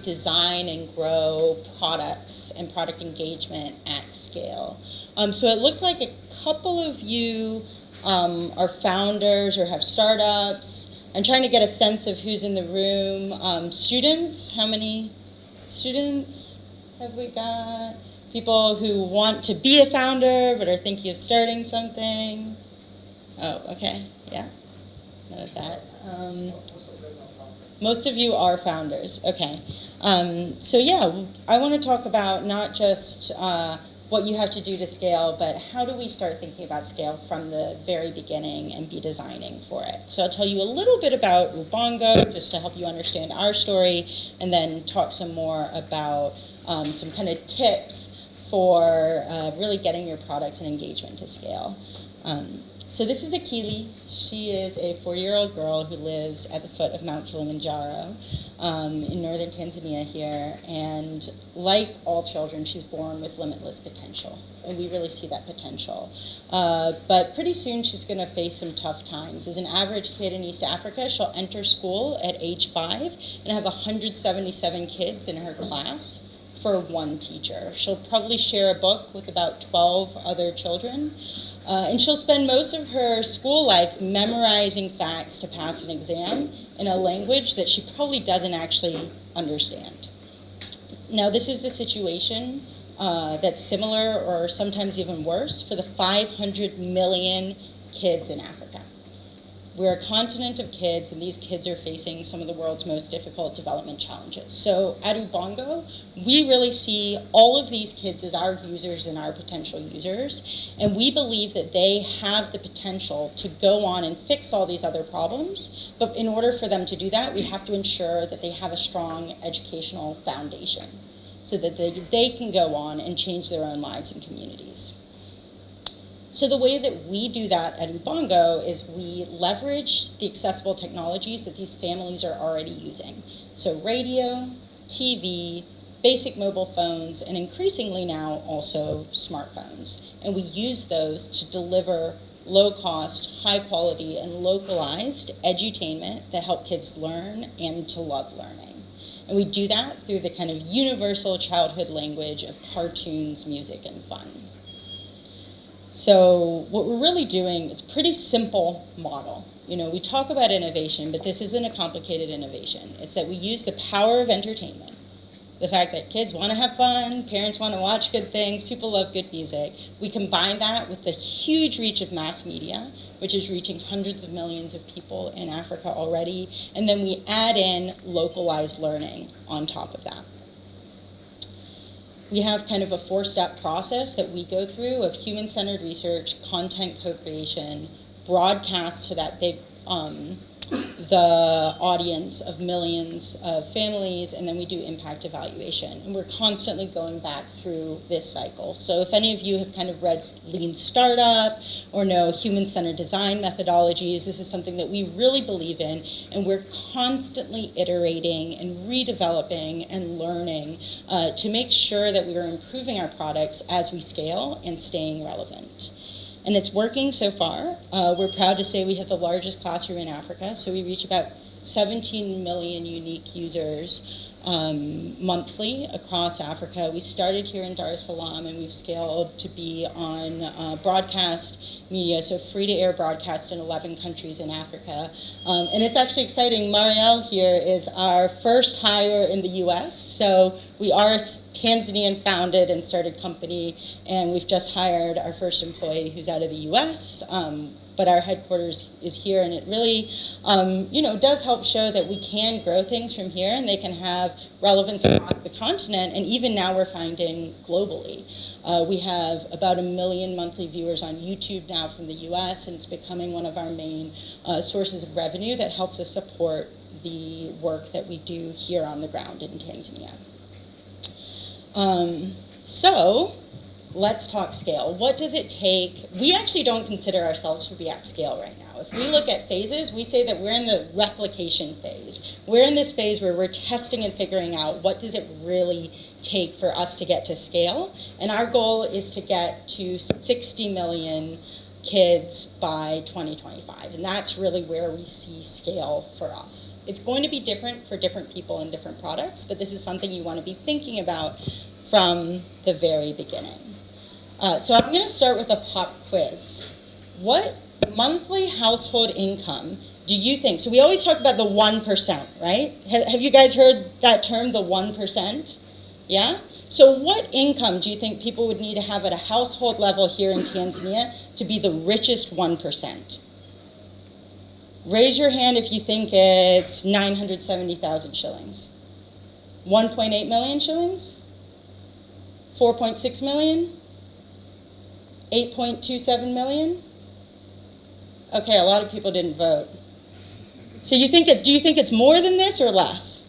design and grow products and product engagement at scale. So it looked like a couple of you are founders or have startups. I'm trying to get a sense of who's in the room. Students, how many students have we got? People who want to be a founder but are thinking of starting something. Oh, okay, yeah, none of that. Most of you are founders, okay. So yeah, I want to talk about not just what you have to do to scale, but how do we start thinking about scale from the very beginning and be designing for it. So I'll tell you a little bit about Ubongo, just to help you understand our story, and then talk some more about some kind of tips for really getting your products and engagement to scale. So this is Akili. She is a 4-year-old girl who lives at the foot of Mount Kilimanjaro in northern Tanzania here. And like all children, she's born with limitless potential. And we really see that potential. But pretty soon she's going to face some tough times. As an average kid in East Africa, she'll enter school at age 5 and have 177 kids in her class for one teacher. She'll probably share a book with about 12 other children. And she'll spend most of her school life memorizing facts to pass an exam in a language that she probably doesn't actually understand. Now, this is the situation that's similar or sometimes even worse for the 500 million kids in Africa. We're a continent of kids, and these kids are facing some of the world's most difficult development challenges. So at Ubongo, we really see all of these kids as our users and our potential users, and we believe that they have the potential to go on and fix all these other problems, but in order for them to do that, we have to ensure that they have a strong educational foundation so that they can go on and change their own lives and communities. So the way that we do that at Ubongo is we leverage the accessible technologies that these families are already using. So radio, TV, basic mobile phones, and increasingly now also smartphones. And we use those to deliver low-cost, high-quality, and localized edutainment that help kids learn and to love learning. And we do that through the kind of universal childhood language of cartoons, music, and fun. So what we're really doing, it's a pretty simple model. You know, we talk about innovation, but this isn't a complicated innovation. It's that we use the power of entertainment, the fact that kids want to have fun, parents want to watch good things, people love good music. We combine that with the huge reach of mass media, which is reaching hundreds of millions of people in Africa already, and then we add in localized learning on top of that. We have kind of a 4-step process that we go through of human-centered research, content co-creation, broadcast to that big, the audience of millions of families, and then we do impact evaluation. And we're constantly going back through this cycle. So if any of you have kind of read Lean Startup or know human-centered design methodologies, this is something that we really believe in, and we're constantly iterating and redeveloping and learning to make sure that we are improving our products as we scale and staying relevant. And it's working so far. We're proud to say we have the largest classroom in Africa, so we reach about 17 million unique users monthly across Africa. We started here in Dar es Salaam, and we've scaled to be on broadcast media, so free-to-air broadcast in 11 countries in Africa. And it's actually exciting. Marielle here is our first hire in the US, so we are a Tanzanian founded and started company, and we've just hired our first employee who's out of the US. But our headquarters is here, and it really, does help show that we can grow things from here, and they can have relevance across the continent, and even now we're finding globally. We have about 1 million monthly viewers on YouTube now from the US, and it's becoming one of our main sources of revenue that helps us support the work that we do here on the ground in Tanzania. So let's talk scale. What does it take? We actually don't consider ourselves to be at scale right now. If we look at phases, we say that we're in the replication phase. We're in this phase where we're testing and figuring out what does it really take for us to get to scale. And our goal is to get to 60 million kids by 2025. And that's really where we see scale for us. It's going to be different for different people and different products, but this is something you want to be thinking about from the very beginning. So I'm going to start with a pop quiz. What monthly household income do you think? So we always talk about the 1%, right? Have you guys heard that term, the 1%? Yeah? So what income do you think people would need to have at a household level here in Tanzania to be the richest 1%? Raise your hand if you think it's 970,000 shillings. 1.8 million shillings? 4.6 million? 8.27 million? Okay, a lot of people didn't vote. So do you think it's more than this or less?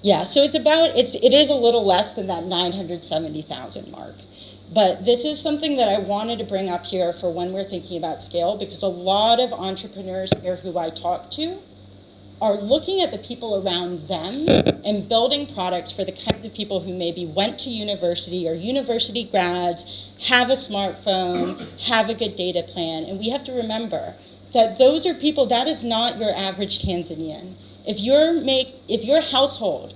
Yeah, so it is a little less than that 970,000 mark. But this is something that I wanted to bring up here for when we're thinking about scale, because a lot of entrepreneurs here who I talk to are looking at the people around them and building products for the kinds of people who maybe went to university or university grads, have a smartphone, have a good data plan. And we have to remember that those are people, that is not your average Tanzanian. If your household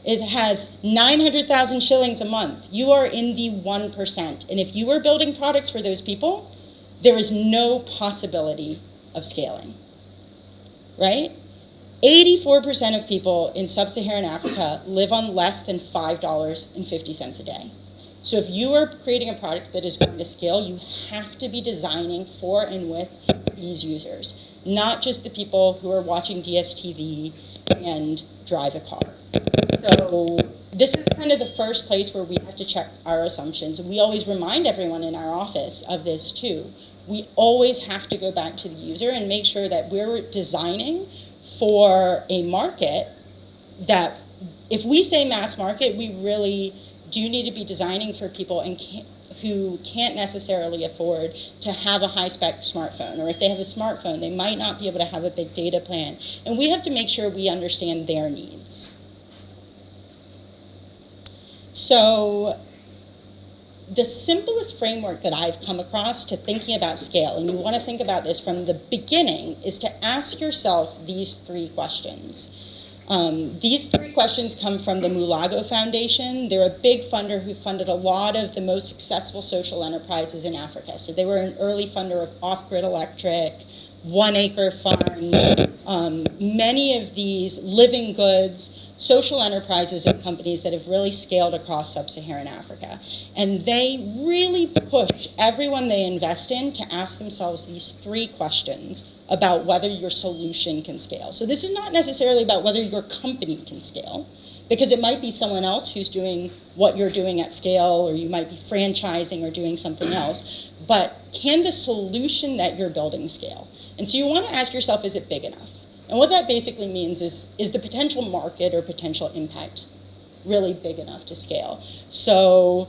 has 900,000 shillings a month, you are in the 1%. And if you are building products for those people, there is no possibility of scaling, right? 84% of people in sub-Saharan Africa live on less than $5.50 a day. So if you are creating a product that is going to scale, you have to be designing for and with these users, not just the people who are watching DSTV and drive a car. So this is kind of the first place where we have to check our assumptions. We always remind everyone in our office of this too. We always have to go back to the user and make sure that we're designing for a market that, if we say mass market, we really do need to be designing for people who can't necessarily afford to have a high-spec smartphone, or if they have a smartphone, they might not be able to have a big data plan. And we have to make sure we understand their needs. So the simplest framework that I've come across to thinking about scale, and you want to think about this from the beginning, is to ask yourself these three questions. These three questions come from the Mulago Foundation. They're a big funder who funded a lot of the most successful social enterprises in Africa. So they were an early funder of off-grid electric, 1 acre farms, many of these living goods, social enterprises and companies that have really scaled across sub-Saharan Africa. And they really push everyone they invest in to ask themselves these three questions about whether your solution can scale. So this is not necessarily about whether your company can scale, because it might be someone else who's doing what you're doing at scale, or you might be franchising or doing something else, but can the solution that you're building scale? And so you want to ask yourself, is it big enough? And what that basically means is the potential market or potential impact really big enough to scale? So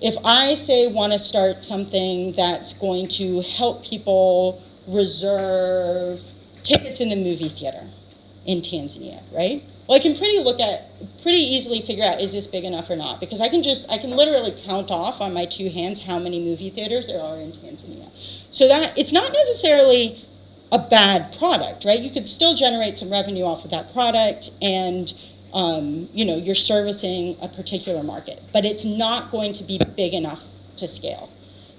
if I say want to start something that's going to help people reserve tickets in the movie theater in Tanzania, right? Well, I can pretty easily figure out, is this big enough or not? Because I can literally count off on my two hands how many movie theaters there are in Tanzania. So that it's not necessarily a bad product, right? You could still generate some revenue off of that product, and you're servicing a particular market, but it's not going to be big enough to scale.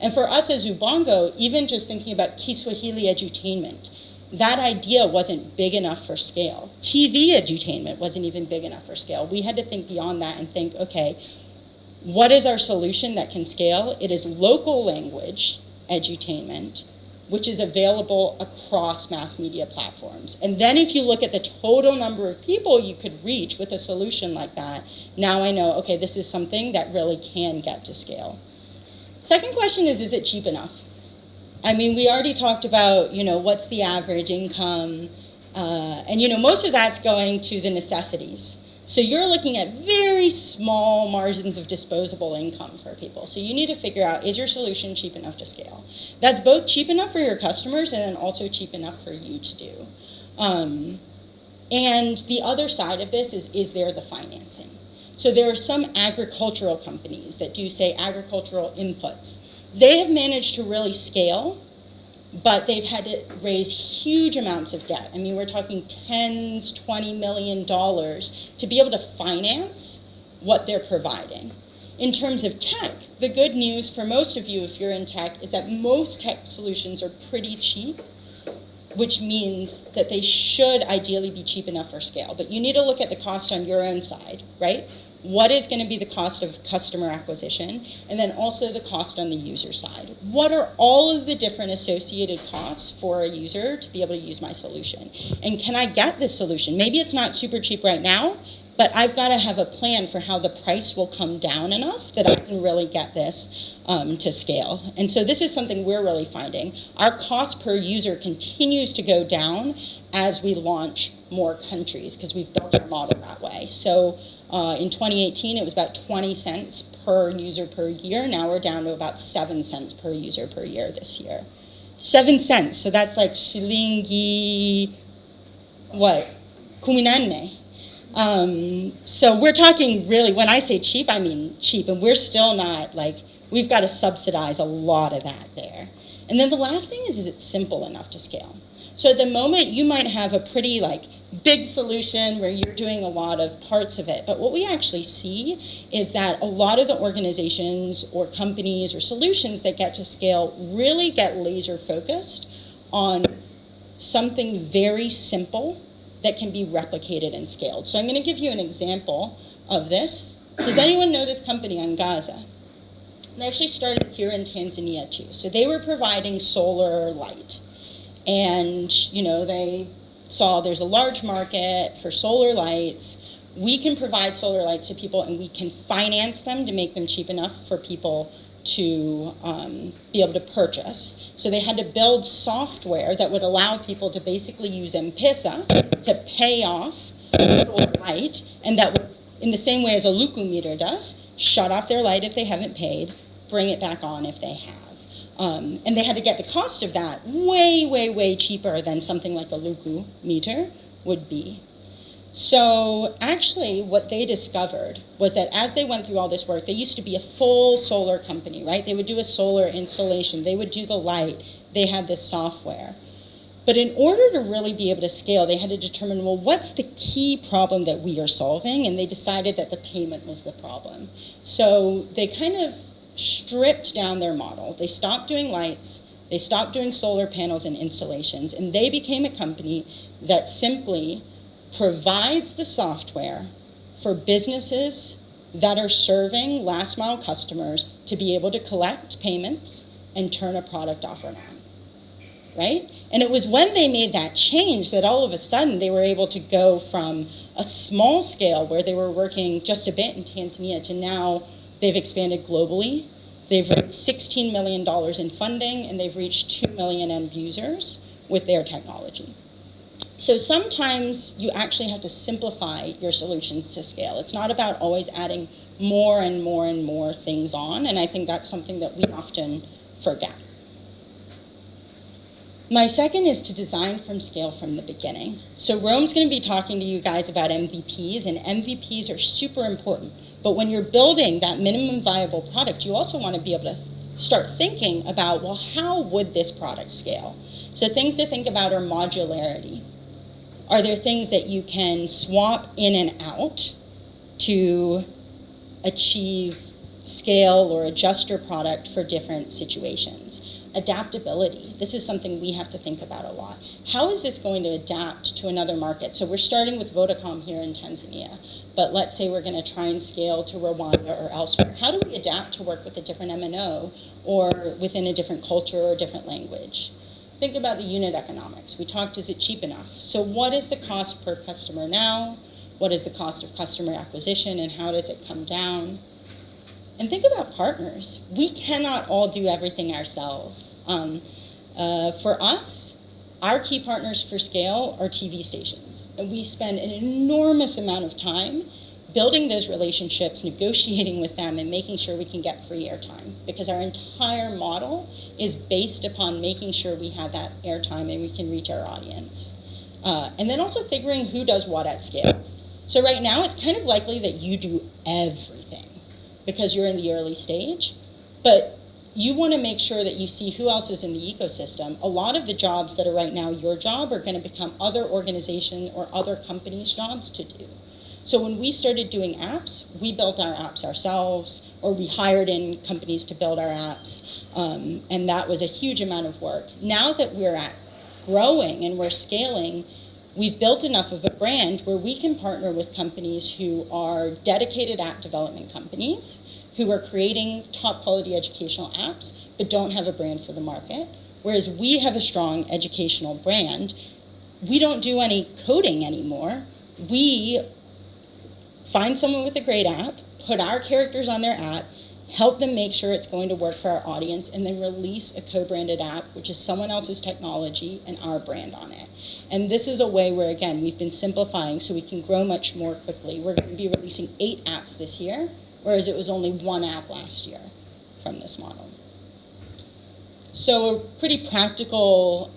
And for us as Ubongo, even just thinking about Kiswahili edutainment, that idea wasn't big enough for scale. TV edutainment wasn't even big enough for scale. We had to think beyond that and think, okay, what is our solution that can scale? It is local language edutainment, which is available across mass media platforms. And then if you look at the total number of people you could reach with a solution like that, now I know, okay, this is something that really can get to scale. Second question is it cheap enough? I mean, we already talked about, what's the average income, and most of that's going to the necessities. So you're looking at very small margins of disposable income for people. So you need to figure out, is your solution cheap enough to scale? That's both cheap enough for your customers and then also cheap enough for you to do. And the other side of this is there the financing? So there are some agricultural companies that do, say, agricultural inputs. They have managed to really scale but they've had to raise huge amounts of debt. I mean, we're talking tens, $20 million to be able to finance what they're providing. In terms of tech, the good news for most of you, if you're in tech, is that most tech solutions are pretty cheap, which means that they should ideally be cheap enough for scale. But you need to look at the cost on your own side, right? What is going to be the cost of customer acquisition, and then also the cost on the user side? What are all of the different associated costs for a user to be able to use my solution? And can I get this solution? Maybe it's not super cheap right now, but I've got to have a plan for how the price will come down enough that I can really get this to scale. And so this is something we're really finding. Our cost per user continues to go down as we launch more countries because we've built our model that way. So in 2018, it was about 20 cents per user per year. Now we're down to about 7 cents per user per year this year. 7 cents, so that's like shilingi, what? Kuminane. So we're talking really, when I say cheap, I mean cheap, and we're still not like, we've got to subsidize a lot of that there. And then the last thing is it's simple enough to scale. So at the moment, you might have a pretty like big solution where you're doing a lot of parts of it. But what we actually see is that a lot of the organizations or companies or solutions that get to scale really get laser focused on something very simple that can be replicated and scaled. So I'm going to give you an example of this. Does anyone know this company Angaza? They actually started here in Tanzania too. So they were providing solar light. And, you know, they saw there's a large market for solar lights. We can provide solar lights to people and we can finance them to make them cheap enough for people to be able to purchase. So they had to build software that would allow people to basically use M-Pesa to pay off the solar light, and that would, in the same way as a Luku meter does, shut off their light if they haven't paid, bring it back on if they have. And they had to get the cost of that way, way, way cheaper than something like a Luku meter would be. So actually what they discovered was that as they went through all this work, they used to be a full solar company, right? They would do a solar installation, they would do the light, they had this software. But in order to really be able to scale, they had to determine, well, what's the key problem that we are solving? And they decided that the payment was the problem. So they kind of stripped down their model. They stopped doing lights, they stopped doing solar panels and installations, and they became a company that simply provides the software for businesses that are serving last mile customers to be able to collect payments and turn a product offer on, right? And it was when they made that change that all of a sudden they were able to go from a small scale where they were working just a bit in Tanzania to now they've expanded globally. They've raised $16 million in funding and they've reached 2 million end users with their technology. So sometimes you actually have to simplify your solutions to scale. It's not about always adding more and more and more things on, and I think that's something that we often forget. My second is to design from scale from the beginning. So Rome's going to be talking to you guys about MVPs, and MVPs are super important. But when you're building that minimum viable product, you also want to be able to start thinking about, well, how would this product scale? So things to think about are modularity. Are there things that you can swap in and out to achieve scale or adjust your product for different situations? Adaptability. This is something we have to think about a lot. How is this going to adapt to another market? So we're starting with Vodacom here in Tanzania, but let's say we're going to try and scale to Rwanda or elsewhere. How do we adapt to work with a different MNO or within a different culture or different language? Think about the unit economics. We talked, is it cheap enough? So what is the cost per customer now? What is the cost of customer acquisition and how does it come down? And think about partners. We cannot all do everything ourselves. For us, our key partners for scale are TV stations. And we spend an enormous amount of time building those relationships, negotiating with them, and making sure we can get free airtime. Because our entire model is based upon making sure we have that airtime and we can reach our audience. And then also figuring who does what at scale. So right now, it's kind of likely that you do everything because you're in the early stage. But you want to make sure that you see who else is in the ecosystem. A lot of the jobs that are right now your job are going to become other organization or other companies' jobs to do. So when we started doing apps, we built our apps ourselves, or we hired in companies to build our apps, and that was a huge amount of work. Now that we're growing and we're scaling, we've built enough of a brand where we can partner with companies who are dedicated app development companies, who are creating top quality educational apps, but don't have a brand for the market. Whereas we have a strong educational brand. We don't do any coding anymore. We find someone with a great app, put our characters on their app, help them make sure it's going to work for our audience, and then release a co-branded app, which is someone else's technology and our brand on it. And this is a way where, again, we've been simplifying so we can grow much more quickly. We're going to be releasing 8 apps this year, whereas it was only 1 app last year from this model. So a pretty practical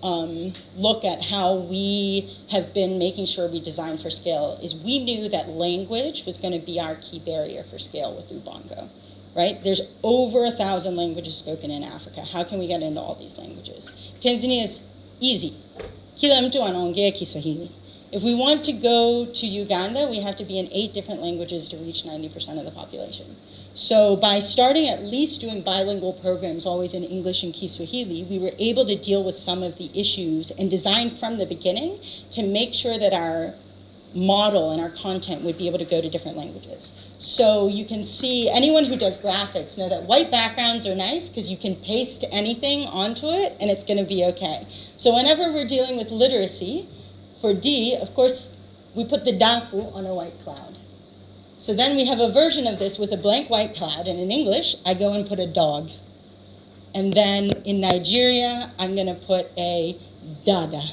look at how we have been making sure we design for scale is we knew that language was going to be our key barrier for scale with Ubongo, right? There's over 1,000 languages spoken in Africa. How can we get into all these languages? Tanzania is easy. Kila mtu anaongea Kiswahili. If we want to go to Uganda, we have to be in 8 different languages to reach 90% of the population. So by starting at least doing bilingual programs, always in English and Kiswahili, we were able to deal with some of the issues and design from the beginning to make sure that our model and our content would be able to go to different languages. So you can see, anyone who does graphics know that white backgrounds are nice because you can paste anything onto it and it's going to be okay. So whenever we're dealing with literacy, for D, of course, we put the dafu on a white cloud. So then we have a version of this with a blank white cloud, and in English, I go and put a dog. And then in Nigeria, I'm going to put a dada.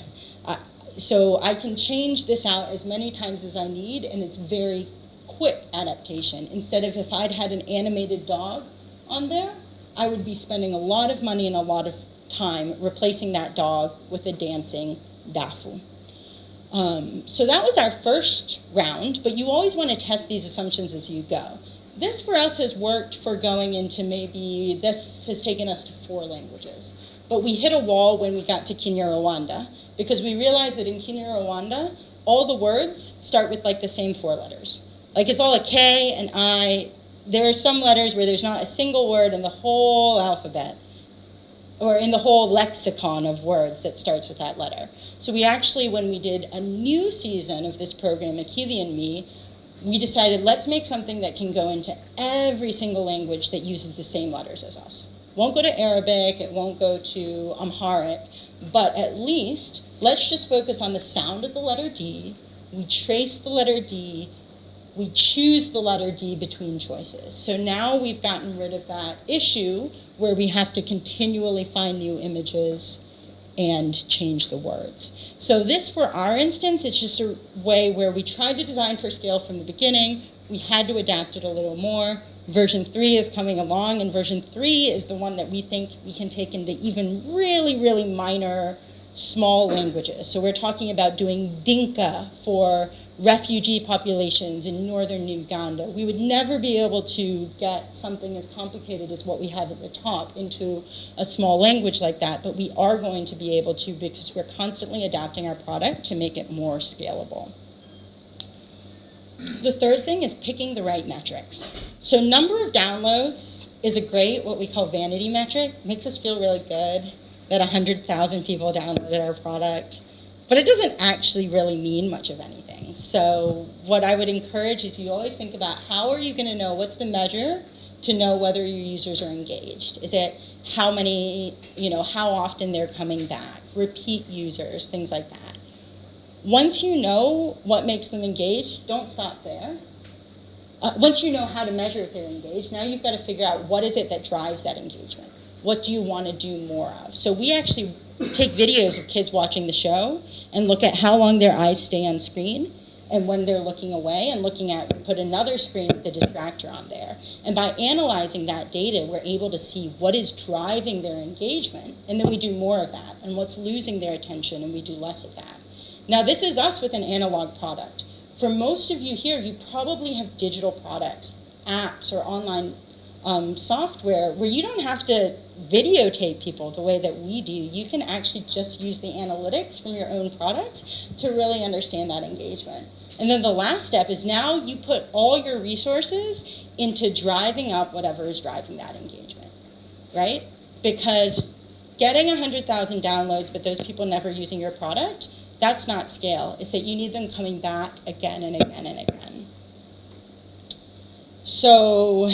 So I can change this out as many times as I need, and it's very quick adaptation. Instead of if I'd had an animated dog on there, I would be spending a lot of money and a lot of time replacing that dog with a dancing dafu. So that was our first round, but you always want to test these assumptions as you go. This for us has worked for going into maybe, this has taken us to 4 languages. But we hit a wall when we got to Kinyarwanda because we realized that in Kinyarwanda, all the words start with like the same 4 letters. Like it's all a K, an I. There are some letters where there's not a single word in the whole alphabet or in the whole lexicon of words that starts with that letter. So we actually, when we did a new season of this program, Akili and me, we decided let's make something that can go into every single language that uses the same letters as us. Won't go to Arabic, it won't go to Amharic, but at least let's just focus on the sound of the letter D. We trace the letter D. We choose the letter D between choices. So now we've gotten rid of that issue where we have to continually find new images and change the words. So this, for our instance, it's just a way where we tried to design for scale from the beginning. We had to adapt it a little more. Version 3 is coming along, and version 3 is the one that we think we can take into even really, really minor, small languages. So we're talking about doing Dinka for refugee populations in northern Uganda. We would never be able to get something as complicated as what we have at the top into a small language like that, but we are going to be able to because we're constantly adapting our product to make it more scalable. The third thing is picking the right metrics. So number of downloads is a great, what we call vanity metric. Makes us feel really good that 100,000 people downloaded our product. But it doesn't actually really mean much of anything. So what I would encourage is you always think about how are you going to know, what's the measure to know whether your users are engaged? Is it how many, how often they're coming back, repeat users, things like that. Once you know what makes them engaged, don't stop there. Once you know how to measure if they're engaged, now you've got to figure out what is it that drives that engagement. What do you want to do more of? So we actually take videos of kids watching the show and look at how long their eyes stay on screen and when they're looking away and looking at, we put another screen with the distractor on there. And by analyzing that data, we're able to see what is driving their engagement, and then we do more of that, and what's losing their attention, and we do less of that. Now, this is us with an analog product. For most of you here, you probably have digital products, apps, or online software where you don't have to videotape people the way that we do. You can actually just use the analytics from your own products to really understand that engagement. And then the last step is now you put all your resources into driving up whatever is driving that engagement, right? Because getting 100,000 downloads, but those people never using your product, that's not scale. It's that you need them coming back again and again and again. So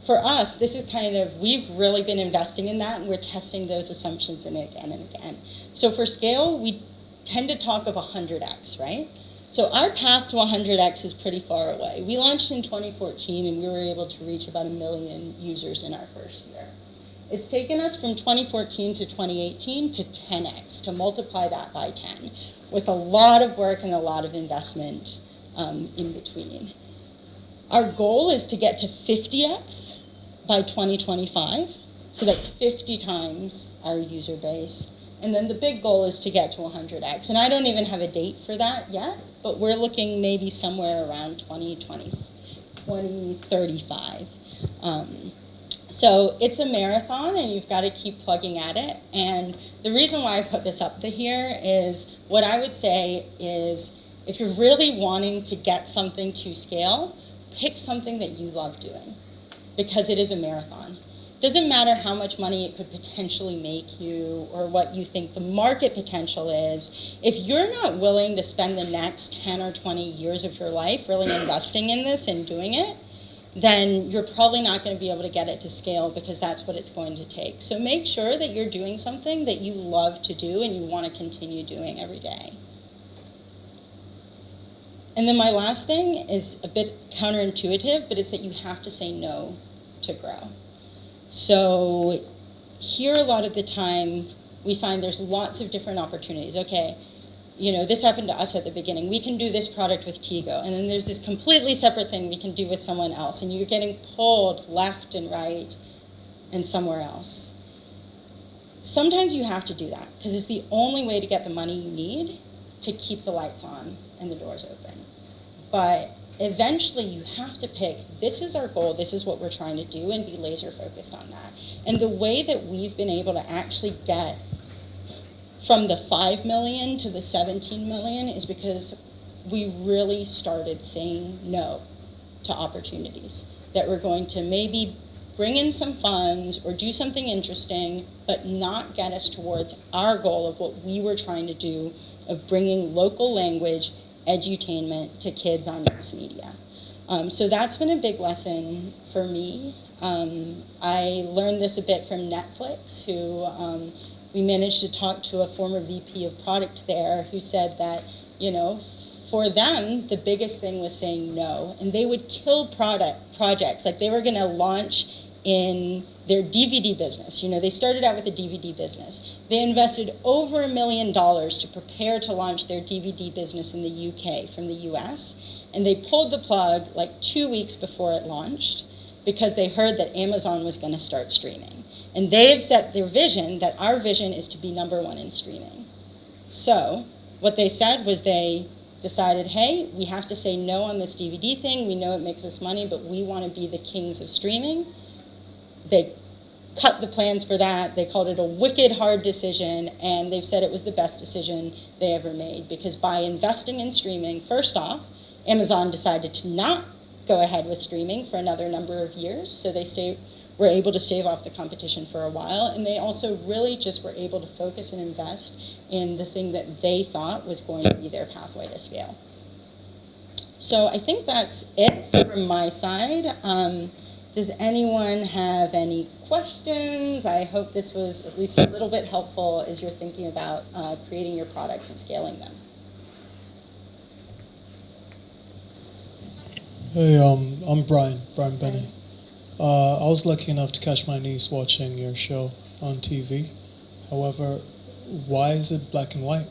for us, this is kind of, we've really been investing in that, and we're testing those assumptions in it again and again. So for scale, we tend to talk of 100x, right? So our path to 100x is pretty far away. We launched in 2014, and we were able to reach about 1 million users in our first year. It's taken us from 2014 to 2018 to 10x, to multiply that by 10, with a lot of work and a lot of investment in between. Our goal is to get to 50x by 2025, so that's 50 times our user base. And then the big goal is to get to 100x. And I don't even have a date for that yet, but we're looking maybe somewhere around 2035. So it's a marathon, and you've got to keep plugging at it. And the reason why I put this up to here is what I would say is if you're really wanting to get something to scale, pick something that you love doing, because it is a marathon. Doesn't matter how much money it could potentially make you or what you think the market potential is. If you're not willing to spend the next 10 or 20 years of your life really investing in this and doing it, then you're probably not going to be able to get it to scale, because that's what it's going to take. So make sure that you're doing something that you love to do and you want to continue doing every day. And then my last thing is a bit counterintuitive, but it's that you have to say no to grow. So here a lot of the time we find there's lots of different opportunities. Okay, this happened to us at the beginning. We can do this product with Tigo, and then there's this completely separate thing we can do with someone else, and you're getting pulled left and right and somewhere else. Sometimes you have to do that, because it's the only way to get the money you need to keep the lights on and the doors open. But eventually you have to pick, this is our goal, this is what we're trying to do, and be laser focused on that. And the way that we've been able to actually get from the 5 million to the 17 million is because we really started saying no to opportunities that were going to maybe bring in some funds or do something interesting, but not get us towards our goal of what we were trying to do, of bringing local language edutainment to kids on mass media. So that's been a big lesson for me. I learned this a bit from Netflix, who we managed to talk to a former VP of product there who said that, for them, the biggest thing was saying no. And they would kill projects. Like they were going to launch in their DVD business. They started out with a DVD business. They invested over $1 million to prepare to launch their DVD business in the UK from the US. And they pulled the plug like 2 weeks before it launched, because they heard that Amazon was going to start streaming. And they've set their vision that our vision is to be #1 in streaming. So what they said was they decided, hey, we have to say no on this DVD thing. We know it makes us money, but we want to be the kings of streaming. They cut the plans for that. They called it a wicked hard decision, and they've said it was the best decision they ever made, because by investing in streaming, first off, Amazon decided to not go ahead with streaming for another number of years, so they were able to stave off the competition for a while, and they also really just were able to focus and invest in the thing that they thought was going to be their pathway to scale. So I think that's it from my side. Does anyone have any questions? I hope this was at least a little bit helpful as you're thinking about creating your products and scaling them. Hey, I'm Brian Bennett. I was lucky enough to catch my niece watching your show on TV. However, why is it black and white?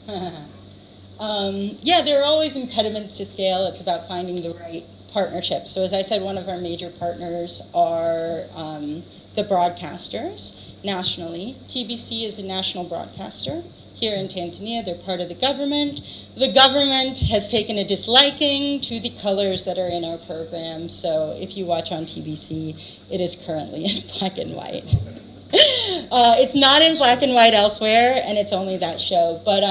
Yeah, there are always impediments to scale. It's about finding the right partnership. So as I said, one of our major partners are the broadcasters nationally. TBC is a national broadcaster here in Tanzania. They're part of the government. The government has taken a disliking to the colors that are in our program. So if you watch on TBC, it is currently in black and white. It's not in black and white elsewhere, and it's only that show. But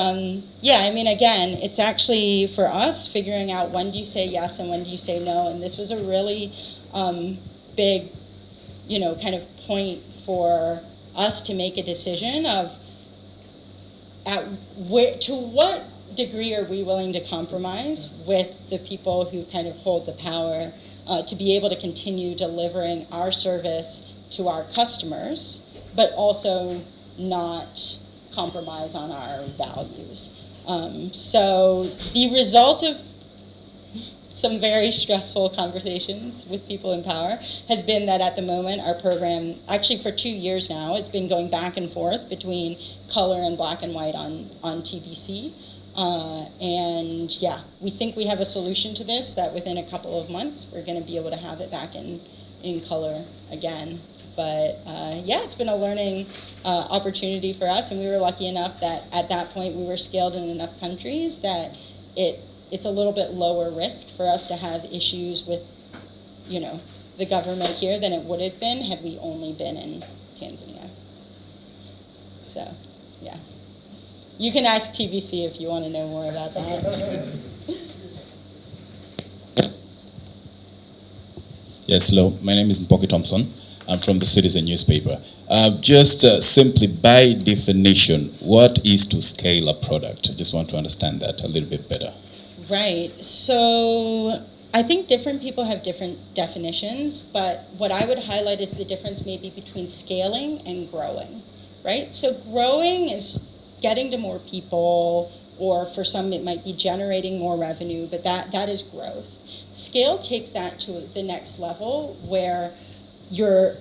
yeah, I mean, again, it's actually for us figuring out when do you say yes and when do you say no. And this was a really big, kind of point for us to make a decision of to what degree are we willing to compromise with the people who kind of hold the power to be able to continue delivering our service to our customers, but also not compromise on our values. So the result of some very stressful conversations with people in power has been that at the moment our program, actually for 2 years now, it's been going back and forth between color and black and white on TBC. And yeah, we think we have a solution to this, that within a couple of months we're going to be able to have it back in color again. But yeah, it's been a learning opportunity for us, and we were lucky enough that at that point we were scaled in enough countries that it's a little bit lower risk for us to have issues with, the government here than it would have been had we only been in Tanzania. So, yeah. You can ask TBC if you want to know more about that. Yes, hello. My name is Mpoki Thompson. I'm from the Citizen newspaper. Just simply by definition, what is to scale a product? I just want to understand that a little bit better. Right. So I think different people have different definitions, but what I would highlight is the difference maybe between scaling and growing, right? So growing is getting to more people, or for some it might be generating more revenue, but that is growth. Scale takes that to the next level where you're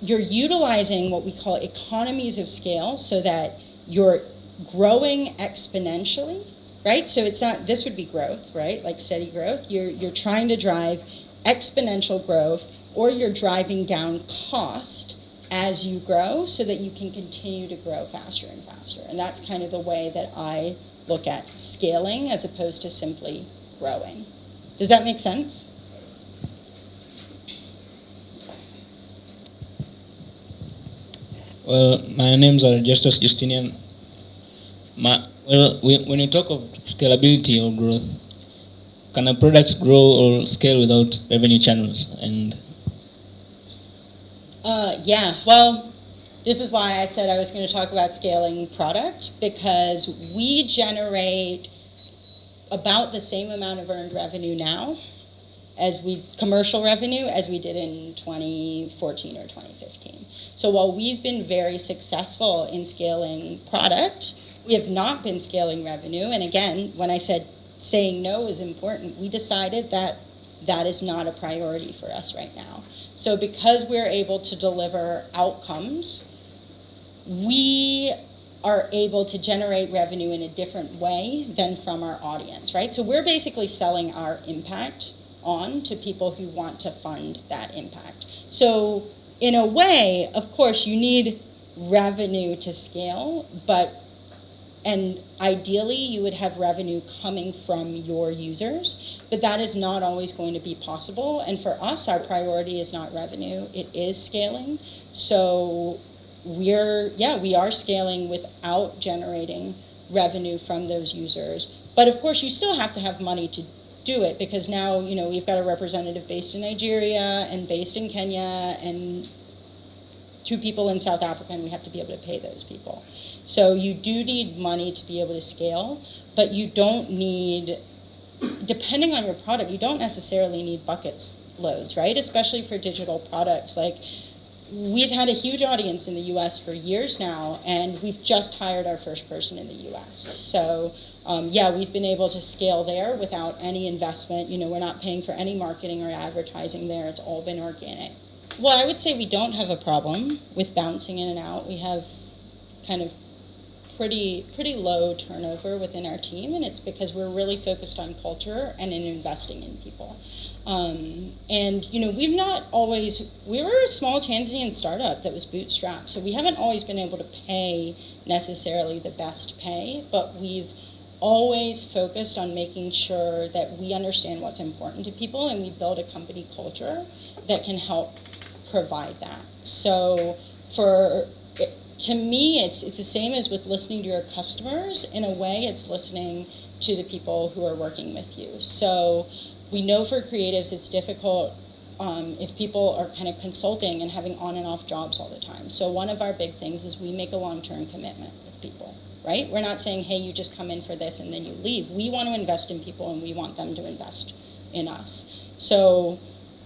utilizing what we call economies of scale so that you're growing exponentially, right? So it's not, this would be growth, right? Like steady growth. You're trying to drive exponential growth, or you're driving down cost as you grow so that you can continue to grow faster and faster. And that's kind of the way that I look at scaling as opposed to simply growing. Does that make sense? Well, my name's Justus Justinian. When you talk of scalability or growth, can a product grow or scale without revenue channels? And yeah, well, this is why I said I was going to talk about scaling product, because we generate about the same amount of earned revenue now commercial revenue as we did in 2014 or 2015. So while we've been very successful in scaling product, we have not been scaling revenue. And again, when I said saying no is important, we decided that that is not a priority for us right now. So because we're able to deliver outcomes, we are able to generate revenue in a different way than from our audience, right? So we're basically selling our impact on to people who want to fund that impact. So in a way, of course, you need revenue to scale, and ideally you would have revenue coming from your users, but that is not always going to be possible. And for us, our priority is not revenue, it is scaling. So we are scaling without generating revenue from those users. But of course, you still have to have money to do it, because now, we've got a representative based in Nigeria and based in Kenya and 2 people in South Africa, and we have to be able to pay those people. So you do need money to be able to scale, but you don't need, depending on your product, you don't necessarily need buckets loads, right? Especially for digital products. Like, we've had a huge audience in the US for years now, and we've just hired our first person in the US. So we've been able to scale there without any investment. We're not paying for any marketing or advertising there. It's all been organic. Well, I would say we don't have a problem with bouncing in and out. We have kind of pretty low turnover within our team, and it's because we're really focused on culture and in investing in people. We were a small Tanzanian startup that was bootstrapped, so we haven't always been able to pay necessarily the best pay, but we've always focused on making sure that we understand what's important to people, and we build a company culture that can help provide that. So to me, it's the same as with listening to your customers. In a way, it's listening to the people who are working with you. So we know for creatives it's difficult if people are kind of consulting and having on and off jobs all the time. So one of our big things is we make a long-term commitment with people, right? We're not saying, hey, you just come in for this and then you leave. We want to invest in people and we want them to invest in us. So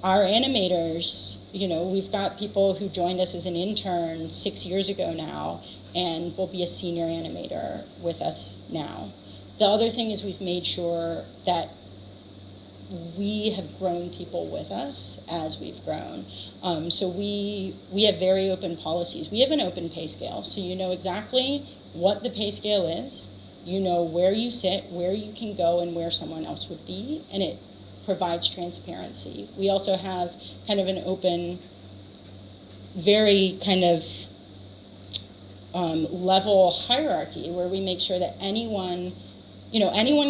our animators, we've got people who joined us as an intern 6 years ago now and will be a senior animator with us now. The other thing is we've made sure that we have grown people with us as we've grown. So we have very open policies. We have an open pay scale, so you know exactly what the pay scale is. You know where you sit, where you can go, and where someone else would be, and it provides transparency. We also have kind of an open, very kind of level hierarchy where we make sure that anyone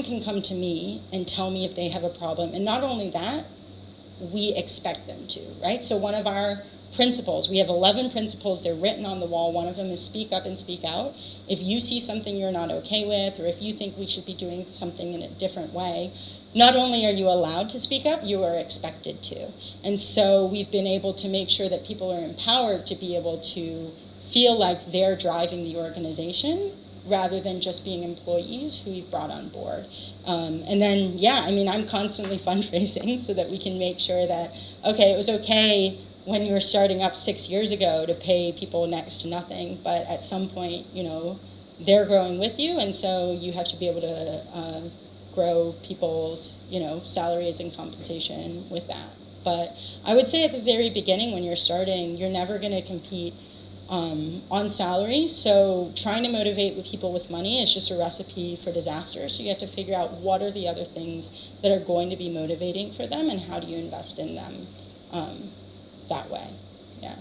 can come to me and tell me if they have a problem. And not only that, we expect them to, right? So one of our principles, we have 11 principles, they're written on the wall. One of them is speak up and speak out. If you see something you're not okay with, or if you think we should be doing something in a different way, not only are you allowed to speak up, you are expected to. And so we've been able to make sure that people are empowered to be able to feel like they're driving the organization rather than just being employees who we've brought on board. And then, I'm constantly fundraising so that we can make sure that, okay, it was okay when you were starting up 6 years ago to pay people next to nothing, but at some point, they're growing with you, and so you have to be able to grow people's, salaries and compensation with that. But I would say at the very beginning when you're starting, you're never going to compete on salary. So trying to motivate with people with money is just a recipe for disaster. So you have to figure out what are the other things that are going to be motivating for them and how do you invest in them that way. Yeah.